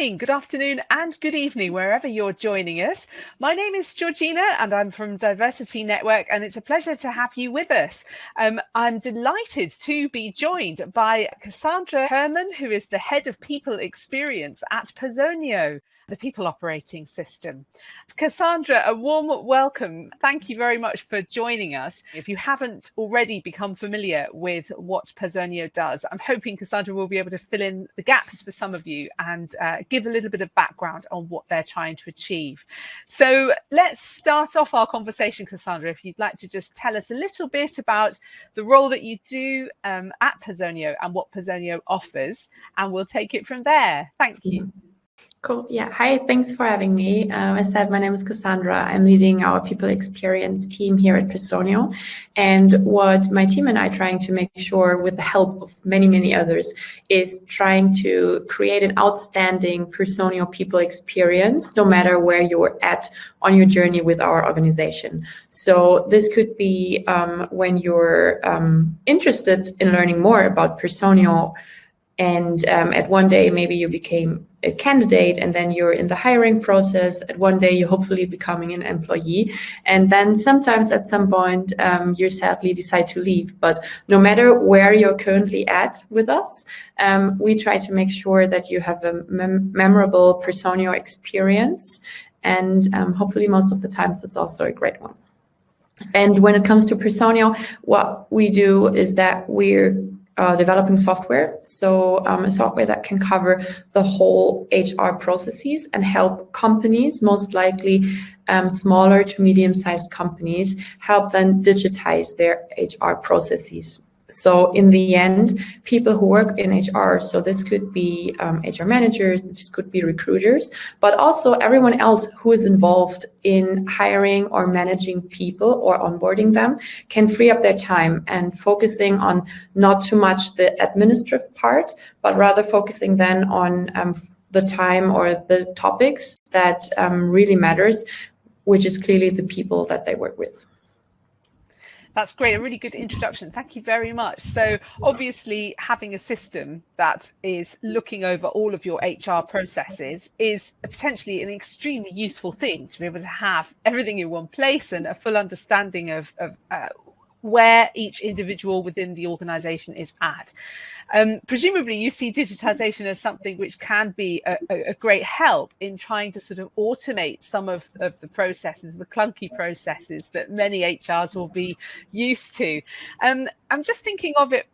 morning, good afternoon and good evening, wherever you're joining us. My name is Georgina and I'm from Diversity Network, and it's a pleasure to have you with us. I'm delighted to be joined by Cassandra Hoermann, who is the Head of People Experience at Personio, the people operating system. Cassandra, a warm welcome. Thank you very much for joining us. If you haven't already become familiar with what Personio does, I'm hoping Cassandra will be able to fill in the gaps for some of you and give a little bit of background on what they're trying to achieve. So let's start off our conversation, Cassandra, if you'd like to just tell us a little bit about the role that you do at Personio and what Personio offers, and we'll take it from there. Thank you. Cool. Yeah. Hi. Thanks for having me. As I said, my name is Cassandra. I'm leading our people experience team here at Personio. And what my team and I are trying to make sure, with the help of many, many others, is trying to create an outstanding Personio people experience, no matter where you're at on your journey with our organization. So this could be when you're interested in learning more about Personio, and at one day, maybe you became a candidate, and then you're in the hiring process. At one day, you're hopefully becoming an employee. And then sometimes at some point, you sadly decide to leave. But no matter where you're currently at with us, we try to make sure that you have a memorable Personio experience. And hopefully most of the times, it's also a great one. And when it comes to Personio, what we do is that we're developing software, so a software that can cover the whole HR processes and help companies, most likely smaller to medium-sized companies, help them digitize their HR processes. So in the end, people who work in HR, so this could be HR managers, this could be recruiters, but also everyone else who is involved in hiring or managing people or onboarding them, can free up their time and focusing on not too much the administrative part, but rather focusing then on the time or the topics that really matters, which is clearly the people that they work with. That's great, a really good introduction. Thank you very much. So obviously having a system that is looking over all of your HR processes is potentially an extremely useful thing, to be able to have everything in one place and a full understanding of where each individual within the organization is at. Presumably you see digitization as something which can be a great help in trying to sort of automate some of the processes, the clunky processes that many HRs will be used to. I'm just thinking of it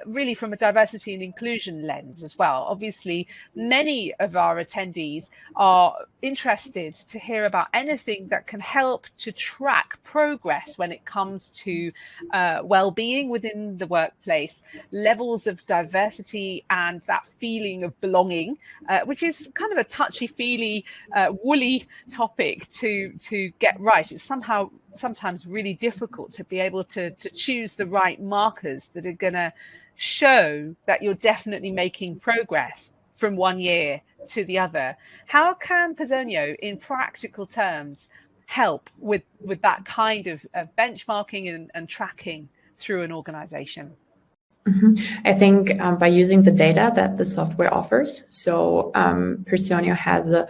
really from a diversity and inclusion lens as well. Obviously, many of our attendees are interested to hear about anything that can help to track progress when it comes to well-being within the workplace, levels of diversity and that feeling of belonging, which is kind of a touchy-feely, woolly topic to get right. It's sometimes really difficult to be able to choose the right markers that are going to show that you're definitely making progress from one year to the other. How can Personio, in practical terms, help with that kind of benchmarking and tracking through an organization? I think by using the data that the software offers. So Personio has a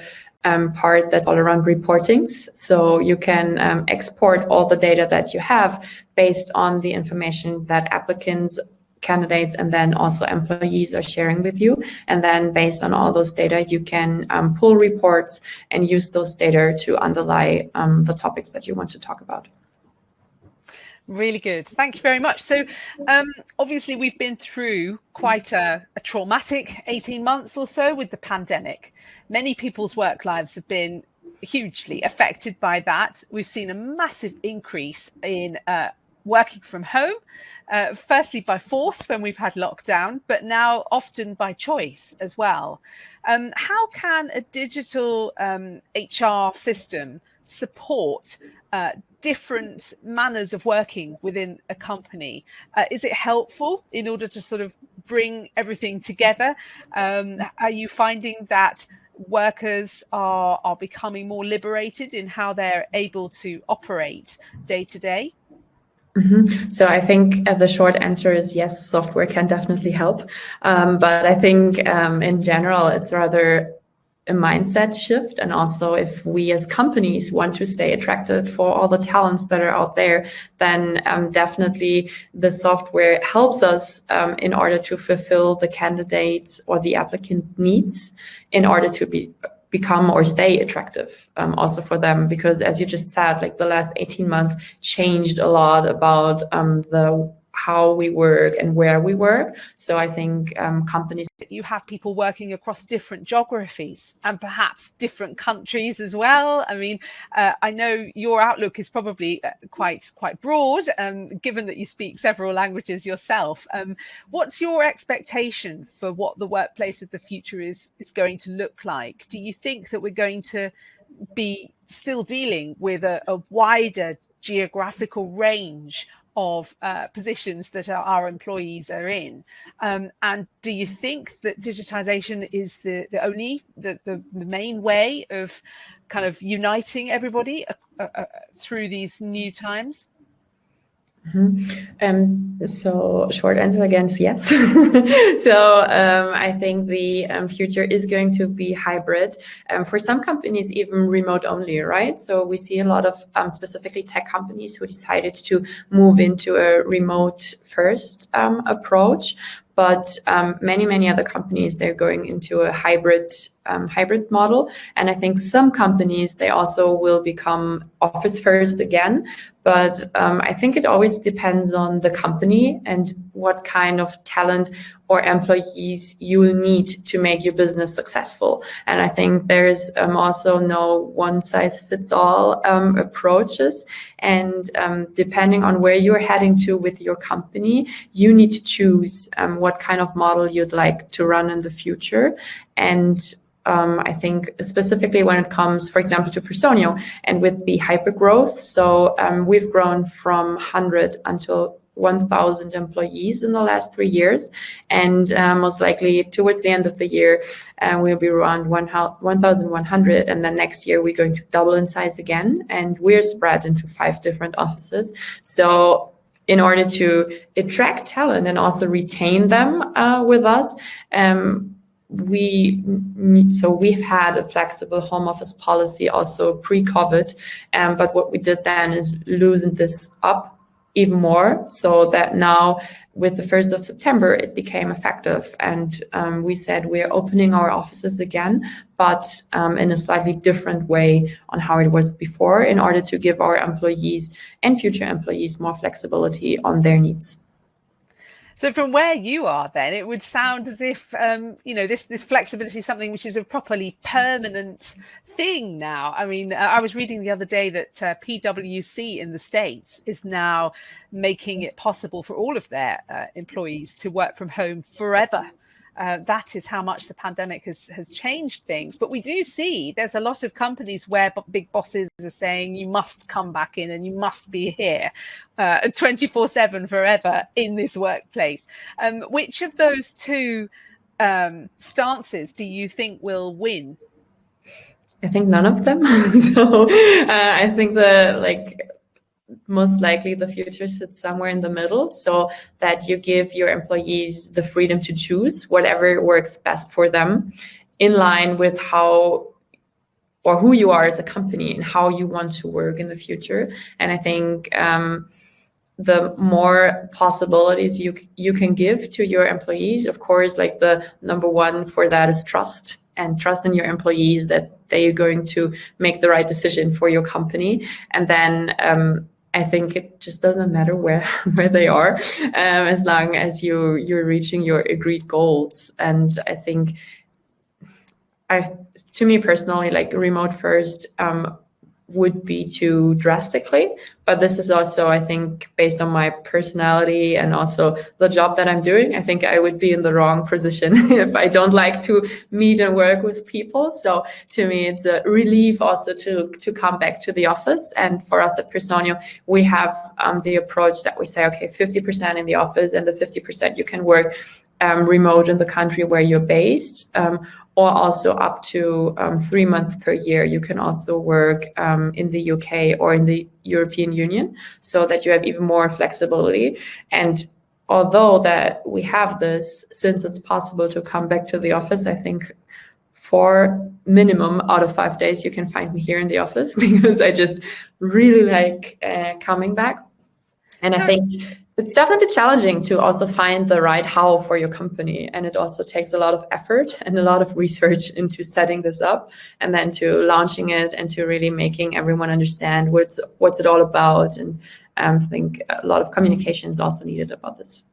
part that's all around reportings. So you can export all the data that you have based on the information that applicants, candidates, and then also employees are sharing with you. And then based on all those data, you can pull reports and use those data to underlie the topics that you want to talk about. Really good. Thank you very much. So obviously we've been through quite a traumatic 18 months or so with the pandemic. Many people's work lives have been hugely affected by that. We've seen a massive increase in working from home, firstly by force when we've had lockdown, but now often by choice as well. How can a digital HR system support different manners of working within a company? Is it helpful in order to sort of bring everything together? Are you finding that workers are becoming more liberated in how they're able to operate day to day? So I think the short answer is yes, software can definitely help. But I think in general, it's rather a mindset shift. And also, if we as companies want to stay attracted for all the talents that are out there, then definitely the software helps us in order to fulfill the candidates or the applicant needs in order to become or stay attractive also for them. Because as you just said, like the last 18 months changed a lot about how we work and where we work. So I think companies... You have people working across different geographies and perhaps different countries as well. I mean, I know your outlook is probably quite broad, given that you speak several languages yourself. What's your expectation for what the workplace of the future is going to look like? Do you think that we're going to be still dealing with a wider geographical range of positions that our employees are in, and do you think that digitization is the main way of kind of uniting everybody through these new times? So short answer again is yes. So I think the future is going to be hybrid. For some companies, even remote only, right? So we see a lot of specifically tech companies who decided to move into a remote first approach. But many other companies, they're going into a hybrid model. And I think some companies, they also will become office first again. But I think it always depends on the company and what kind of talent or employees you will need to make your business successful. And I think there's also no one size fits all approaches. And depending on where you're heading to with your company, you need to choose what kind of model you'd like to run in the future. And I think specifically when it comes, for example, to Personio and with the hypergrowth. So we've grown from 100 until 1,000 employees in the last 3 years. And most likely towards the end of the year, we'll be around 1,100. And then next year, we're going to double in size again. And we're spread into 5 different offices. So in order to attract talent and also retain them with us, we've had a flexible home office policy also pre-COVID, but what we did then is loosen this up even more, so that now with the 1st of September it became effective, and we said we're opening our offices again, but in a slightly different way on how it was before, in order to give our employees and future employees more flexibility on their needs. So from where you are then, it would sound as if, this flexibility is something which is a properly permanent thing now. I mean, I was reading the other day that PwC in the States is now making it possible for all of their employees to work from home forever. That is how much the pandemic has changed things. But we do see there's a lot of companies where big bosses are saying you must come back in and you must be here 24/7 forever in this workplace. Which of those two stances do you think will win? I think none of them. So I think most likely the future sits somewhere in the middle, so that you give your employees the freedom to choose whatever works best for them, in line with how or who you are as a company and how you want to work in the future. And I think the more possibilities you can give to your employees, of course, like the number one for that is trust, and trust in your employees that they are going to make the right decision for your company. And then I think it just doesn't matter where they are, as long as you're reaching your agreed goals. And I think, to me personally, like remote first would be too drastically, but this is also, I think, based on my personality and also the job that I'm doing, I think I would be in the wrong position if I don't like to meet and work with people. So to me, it's a relief also to come back to the office. And for us at Personio, we have the approach that we say, okay, 50% in the office and the 50% you can work remote in the country where you're based, or also up to 3 months per year. You can also work in the UK or in the European Union, so that you have even more flexibility. And although that we have this, since it's possible to come back to the office, I think 4 minimum out of 5 days, you can find me here in the office because I just really like coming back. And I think it's definitely challenging to also find the right how for your company. And it also takes a lot of effort and a lot of research into setting this up and then to launching it and to really making everyone understand what's it all about. And I think a lot of communication is also needed about this.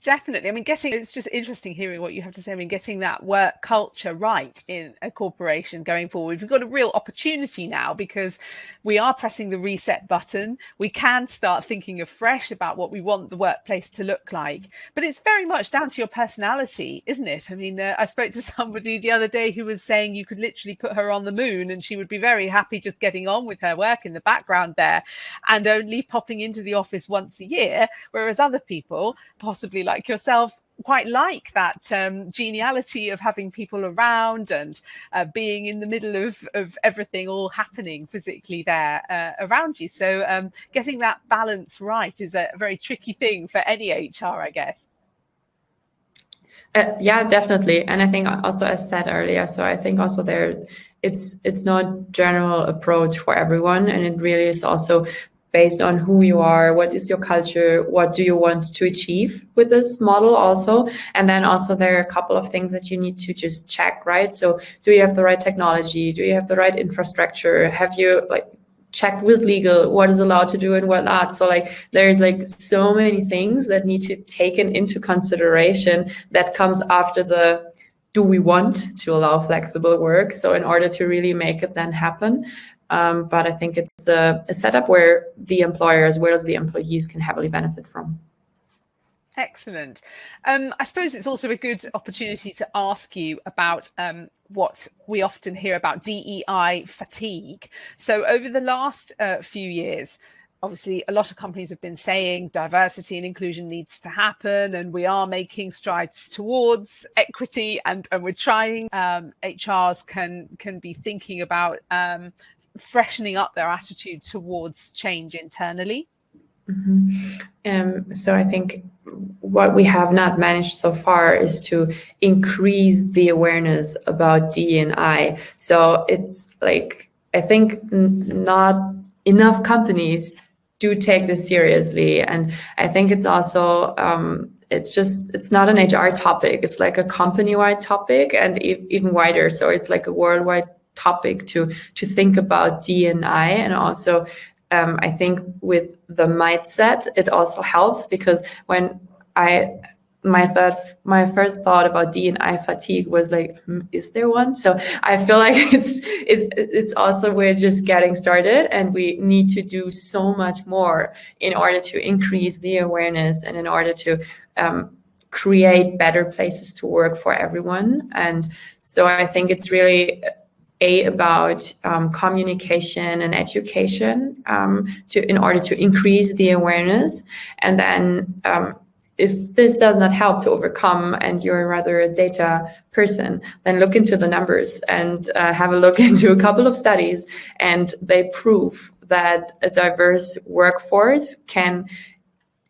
Definitely. I mean, it's just interesting hearing what you have to say. I mean, getting that work culture right in a corporation going forward. We've got a real opportunity now because we are pressing the reset button. We can start thinking afresh about what we want the workplace to look like. But it's very much down to your personality, isn't it? I mean, I spoke to somebody the other day who was saying you could literally put her on the moon and she would be very happy just getting on with her work in the background there and only popping into the office once a year, whereas other people, possibly like yourself, quite like that geniality of having people around and being in the middle of everything all happening physically there around you. So getting that balance right is a very tricky thing for any HR, I guess. Yeah, definitely. And I think also, as said earlier, so I think also it's not general approach for everyone. And it really is also based on who you are, what is your culture, what do you want to achieve with this model also. And then also there are a couple of things that you need to just check, right? So do you have the right technology? Do you have the right infrastructure? Have you check with legal what is allowed to do and what not? So there's so many things that need to taken into consideration that comes after the do we want to allow flexible work? So in order to really make it then happen. But I think it's a setup where the employer as well as the employees can heavily benefit from. Excellent. I suppose it's also a good opportunity to ask you about what we often hear about DEI fatigue. So over the last few years, obviously, a lot of companies have been saying diversity and inclusion needs to happen, and we are making strides towards equity, and we're trying. HRs can be thinking about freshening up their attitude towards change internally. Mm-hmm. So I think what we have not managed so far is to increase the awareness about D&I. So it's I think not enough companies do take this seriously. And I think it's also, it's not an HR topic. It's like a company-wide topic and even wider. So it's like a worldwide topic to think about D&I. And also, I think with the mindset, it also helps because when my first thought about D&I fatigue was is there one? So I feel like it's also we're just getting started and we need to do so much more in order to increase the awareness and in order to create better places to work for everyone. And so I think it's really about communication and education in order to increase the awareness. And then if this does not help to overcome and you're rather a data person, then look into the numbers and have a look into a couple of studies, and they prove that a diverse workforce can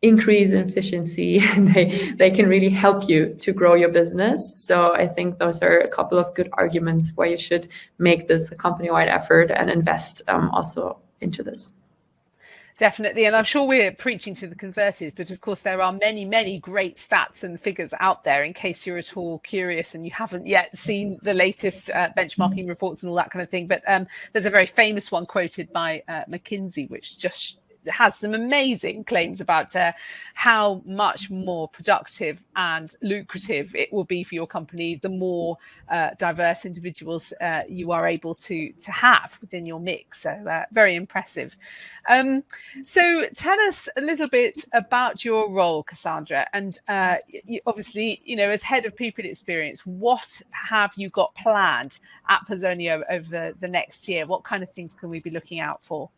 increase efficiency and they can really help you to grow your business. So I think those are a couple of good arguments why you should make this a company-wide effort and invest also into this. Definitely. And I'm sure we're preaching to the converted, but of course there are many, many great stats and figures out there in case you're at all curious and you haven't yet seen the latest benchmarking reports and all that kind of thing. But there's a very famous one quoted by McKinsey, which just has some amazing claims about how much more productive and lucrative it will be for your company the more diverse individuals you are able to have within your mix. So very impressive. So tell us a little bit about your role, Cassandra, and you, obviously, as head of people experience, what have you got planned at Personio over the next year? What kind of things can we be looking out for?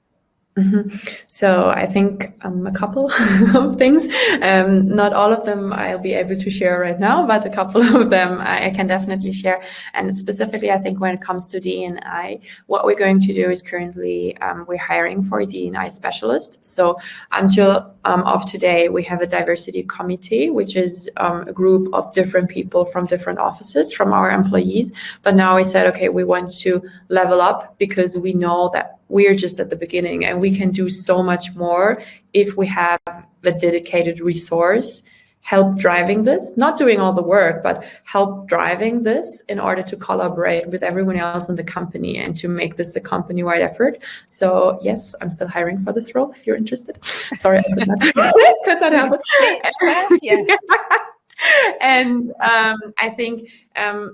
So I think a couple of things. Not all of them I'll be able to share right now, but a couple of them I can definitely share. And specifically, I think when it comes to D&I, what we're going to do is currently we're hiring for a D&I specialist. So until of today, we have a diversity committee, which is a group of different people from different offices from our employees. But now we said, okay, we want to level up because we know that we're just at the beginning and we can do so much more if we have a dedicated resource help driving this, not doing all the work, but help driving this in order to collaborate with everyone else in the company and to make this a company-wide effort. So yes, I'm still hiring for this role if you're interested. Sorry, I could not, could not help it. Yes. And I think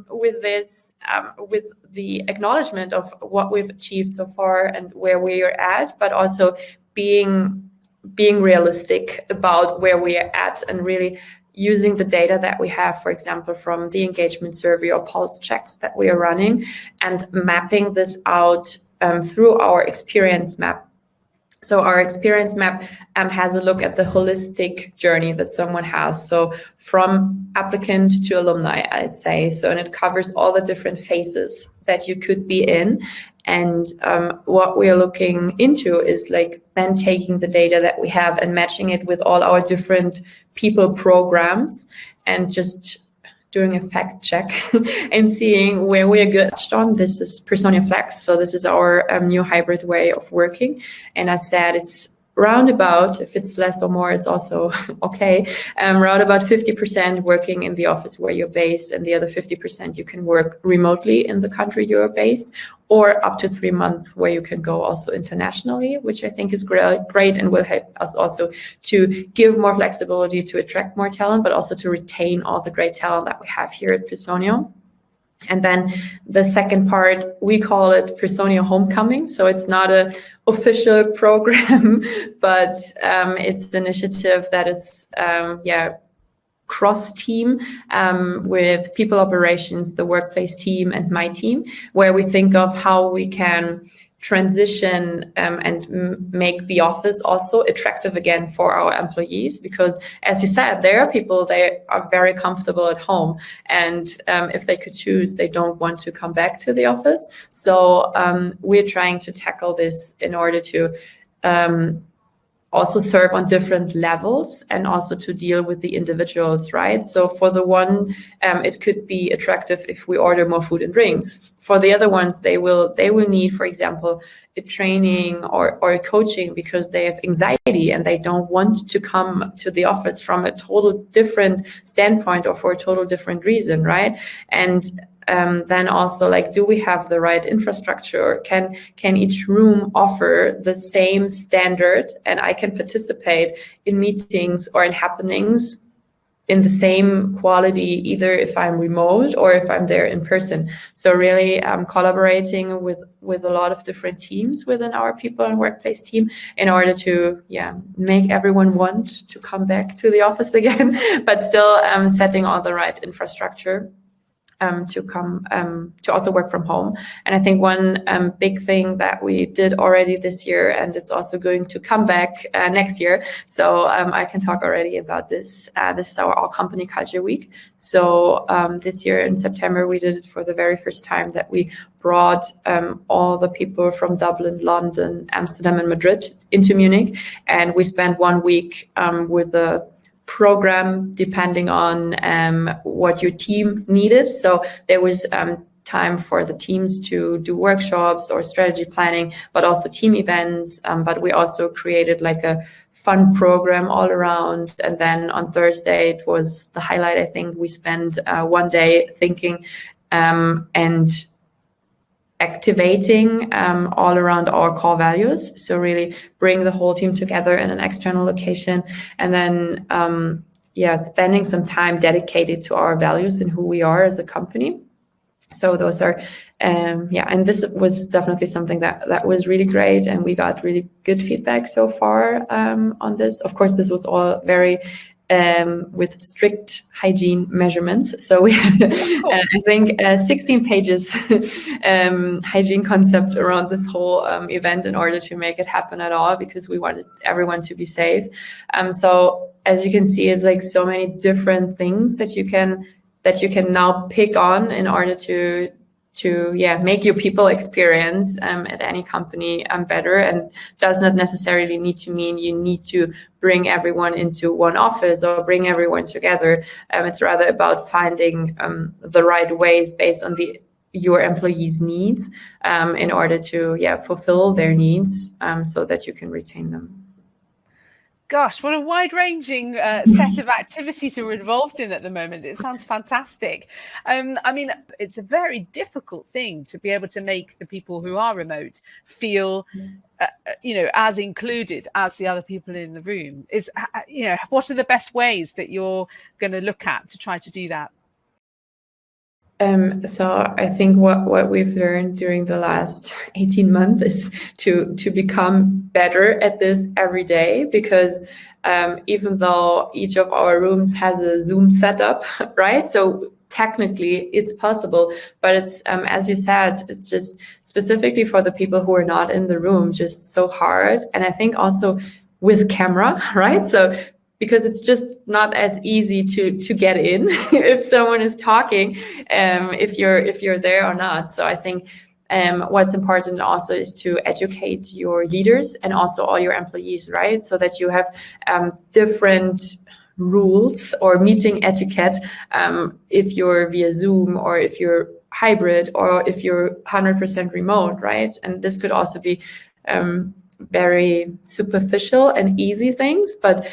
with this, with the acknowledgement of what we've achieved so far and where we are at, but also being realistic about where we are at and really using the data that we have, for example, from the engagement survey or pulse checks that we are running and mapping this out through our experience map. So our experience map has a look at the holistic journey that someone has. So from applicant to alumni, I'd say. So, and it covers all the different phases that you could be in. And what we are looking into is like then taking the data that we have and matching it with all our different people programs and just doing a fact check and seeing where we are good on. This is Personio Flex. So this is our new hybrid way of working. And I said it's roundabout, if it's less or more, it's also okay. Round about 50% working in the office where you're based, and the other 50% you can work remotely in the country you're based, or up to 3 months where you can go also internationally, which I think is great and will help us also to give more flexibility to attract more talent, but also to retain all the great talent that we have here at Personio. And then the second part, we call it Personio Homecoming. So it's not an official program, but it's an initiative that is, cross-team with people operations, the workplace team, and my team, where we think of how we can transition and make the office also attractive again for our employees, because as you said, there are people, they are very comfortable at home, and if they could choose, they don't want to come back to the office. So we're trying to tackle this in order to also serve on different levels and also to deal with the individuals, right? So for the one, it could be attractive if we order more food and drinks. For the other ones, they will need, for example, a training or a coaching because they have anxiety and they don't want to come to the office from a total different standpoint or for a total different reason, right? And then also, like, do we have the right infrastructure? Can each room offer the same standard, and I can participate in meetings or in happenings in the same quality, either if I'm remote or if I'm there in person. So really collaborating with a lot of different teams within our people and workplace team in order to make everyone want to come back to the office again, but still setting all the right infrastructure to come to also work from home. And I think one big thing that we did already this year, and it's also going to come back next year. So I can talk already about this. This is our All Company Culture Week. So this year in September, we did it for the very first time that we brought all the people from Dublin, London, Amsterdam, and Madrid into Munich. And we spent 1 week with the program depending on what your team needed. So there was time for the teams to do workshops or strategy planning, but also team events. But we also created like a fun program all around. And then on Thursday, it was the highlight. I think we spent 1 day thinking and activating all around our core values. So really bring the whole team together in an external location, and then spending some time dedicated to our values and who we are as a company. So those are and this was definitely something that was really great, and we got really good feedback so far on this. Of course, this was all very with strict hygiene measurements. So we had, I think, 16 pages hygiene concept around this whole event in order to make it happen at all, because we wanted everyone to be safe. So as you can see, it's like so many different things that you can now pick on in order to make your people experience at any company better, and does not necessarily need to mean you need to bring everyone into one office or bring everyone together. It's rather about finding the right ways based on your employees' needs in order to fulfill their needs so that you can retain them. Gosh, what a wide-ranging set of activities you're involved in at the moment. It sounds fantastic. I mean, it's a very difficult thing to be able to make the people who are remote feel, as included as the other people in the room. What are the best ways that you're going to look at to try to do that? So I think what we've learned during the last 18 months is to become better at this every day, because even though each of our rooms has a Zoom setup, right? So technically it's possible, but it's, as you said, it's just specifically for the people who are not in the room, just so hard. And I think also with camera, right? So because it's just not as easy to get in if someone is talking, if you're there or not. So I think what's important also is to educate your leaders and also all your employees, right? So that you have different rules or meeting etiquette if you're via Zoom, or if you're hybrid, or if you're 100% remote, right? And this could also be very superficial and easy things, but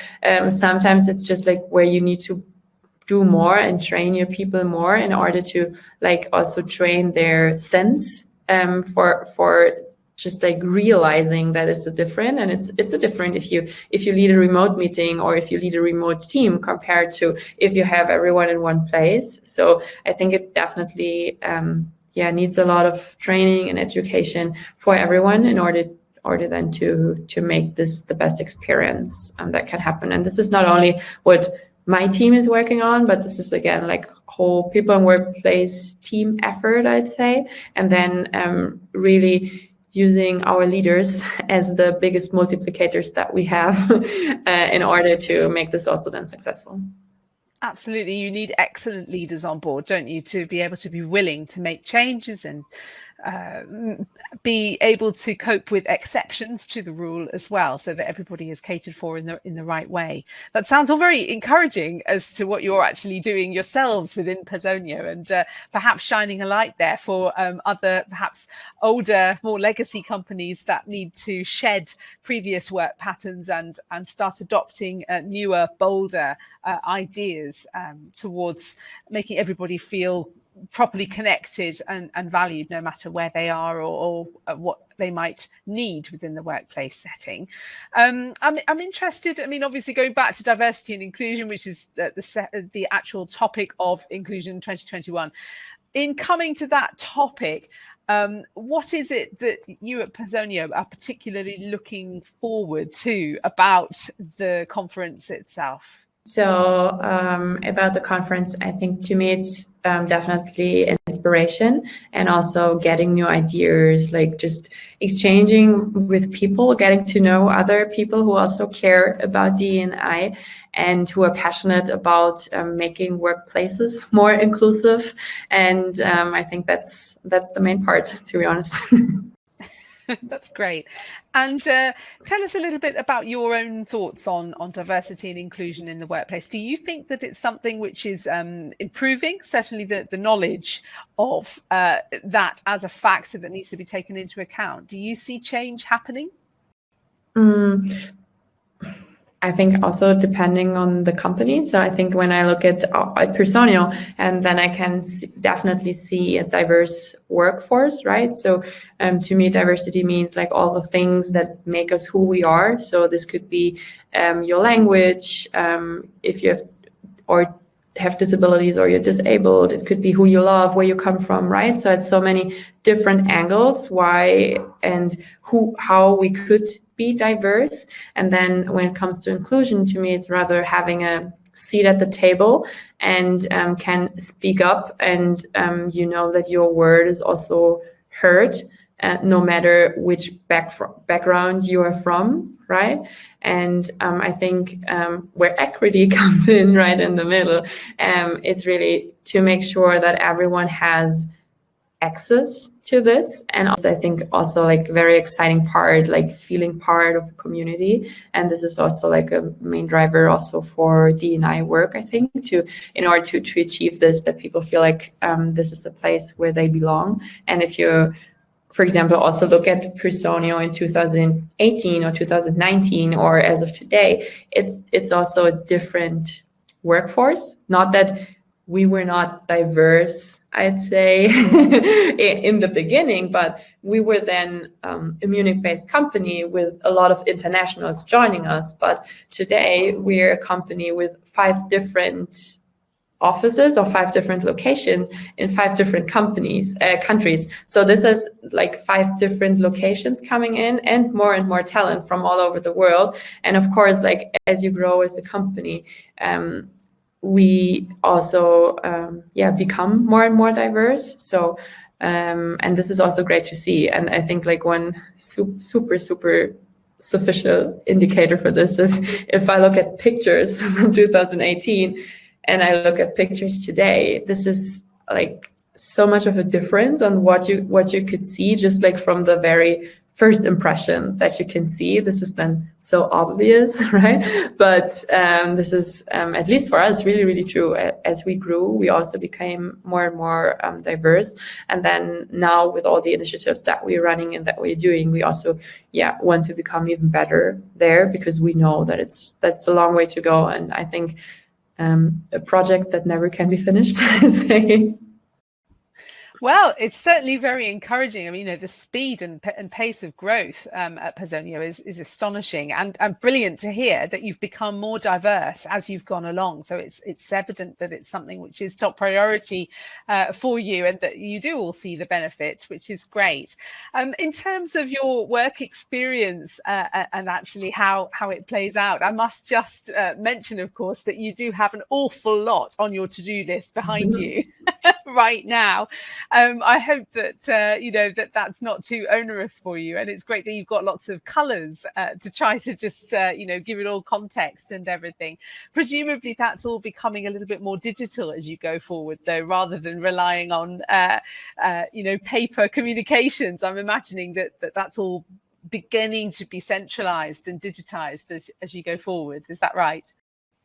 sometimes it's just like where you need to do more and train your people more in order to like also train their sense for just like realizing that it's a different, and it's a different if you lead a remote meeting or if you lead a remote team compared to if you have everyone in one place. So I think it definitely needs a lot of training and education for everyone in order then to make this the best experience that can happen. And this is not only what my team is working on, but this is again like whole people and workplace team effort, I'd say. And then really using our leaders as the biggest multiplicators that we have in order to make this also then successful. Absolutely. You need excellent leaders on board, don't you, to be able to be willing to make changes and be able to cope with exceptions to the rule as well, so that everybody is catered for in the right way. That sounds all very encouraging as to what you're actually doing yourselves within Personio, and perhaps shining a light there for other, perhaps older, more legacy companies that need to shed previous work patterns and start adopting newer, bolder ideas towards making everybody feel properly connected and valued, no matter where they are or what they might need within the workplace setting. I'm interested, I mean, obviously going back to diversity and inclusion, which is the actual topic of Inclusion 2021. In coming to that topic, what is it that you at Personio are particularly looking forward to about the conference itself? So about the conference, I think to me it's definitely an inspiration, and also getting new ideas, like just exchanging with people, getting to know other people who also care about D&I and who are passionate about making workplaces more inclusive. And I think that's the main part, to be honest. That's great. And tell us a little bit about your own thoughts on diversity and inclusion in the workplace. Do you think that it's something which is improving? Certainly the knowledge of that as a factor that needs to be taken into account. Do you see change happening? I think also depending on the company. So I think when I look at Personio, and then I can definitely see a diverse workforce, right? So to me, diversity means like all the things that make us who we are. So this could be your language, if you have disabilities or you're disabled. It could be who you love, where you come from, right? So it's so many different angles why and how we could be diverse. And then when it comes to inclusion, to me, it's rather having a seat at the table and can speak up, and you know that your word is also heard, no matter which background you are from, right? And I think where equity comes in right in the middle, it's really to make sure that everyone has access to this. And also, I think also like very exciting part, like feeling part of the community. And this is also like a main driver also for D&I work, I think, in order to achieve this, that people feel like this is a place where they belong. And if you, for example, also look at Personio in 2018 or 2019, or as of today, it's also a different workforce. Not that we were not diverse, I'd say, in the beginning, but we were then a Munich-based company with a lot of internationals joining us. But today we're a company with 5 different offices or 5 different locations in 5 different countries. So this is like 5 different locations coming in, and more talent from all over the world. And of course, like as you grow as a company, we also become more and more diverse. So and this is also great to see. And I think like one super superficial indicator for this is if I look at pictures from 2018 and I look at pictures today, this is like so much of a difference on what you could see just like from the very first impression that you can see. This is then so obvious, right? But this is, at least for us, really true. As we grew, we also became more and more diverse. And then now with all the initiatives that we're running and that we're doing, we also want to become even better there, because we know that that's a long way to go. And I think a project that never can be finished, I'd say. Well, it's certainly very encouraging. I mean, the speed and pace of growth at Personio is astonishing, and brilliant to hear that you've become more diverse as you've gone along. So it's evident that it's something which is top priority for you, and that you do all see the benefit, which is great. In terms of your work experience and actually how it plays out, I must just mention, of course, that you do have an awful lot on your to-do list behind you right now. I hope that that's not too onerous for you, and it's great that you've got lots of colours to try to just give it all context and everything. Presumably that's all becoming a little bit more digital as you go forward, though, rather than relying on paper communications. I'm imagining that's all beginning to be centralised and digitised as you go forward. Is that right?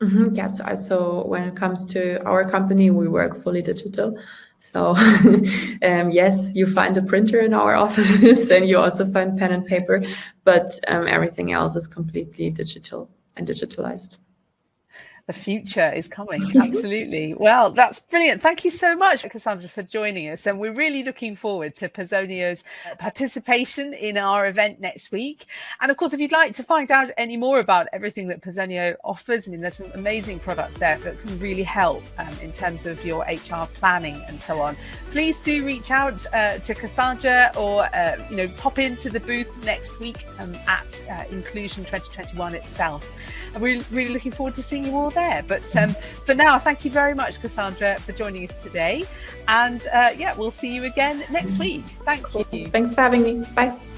Mm-hmm. Yes. So when it comes to our company, we work fully digital. So yes, you find a printer in our offices, and you also find pen and paper, but everything else is completely digital and digitalized. The future is coming. Absolutely. Well, that's brilliant. Thank you so much, Cassandra, for joining us. And we're really looking forward to Personio's participation in our event next week. And of course, if you'd like to find out any more about everything that Personio offers, I mean, there's some amazing products there that can really help in terms of your HR planning and so on. Please do reach out to Cassandra, or pop into the booth next week at Inclusion 2021 itself. And we're really looking forward to seeing you all there. But for now, thank you very much, Cassandra, for joining us today. And we'll see you again next week. Thank you. Thanks for having me. Bye.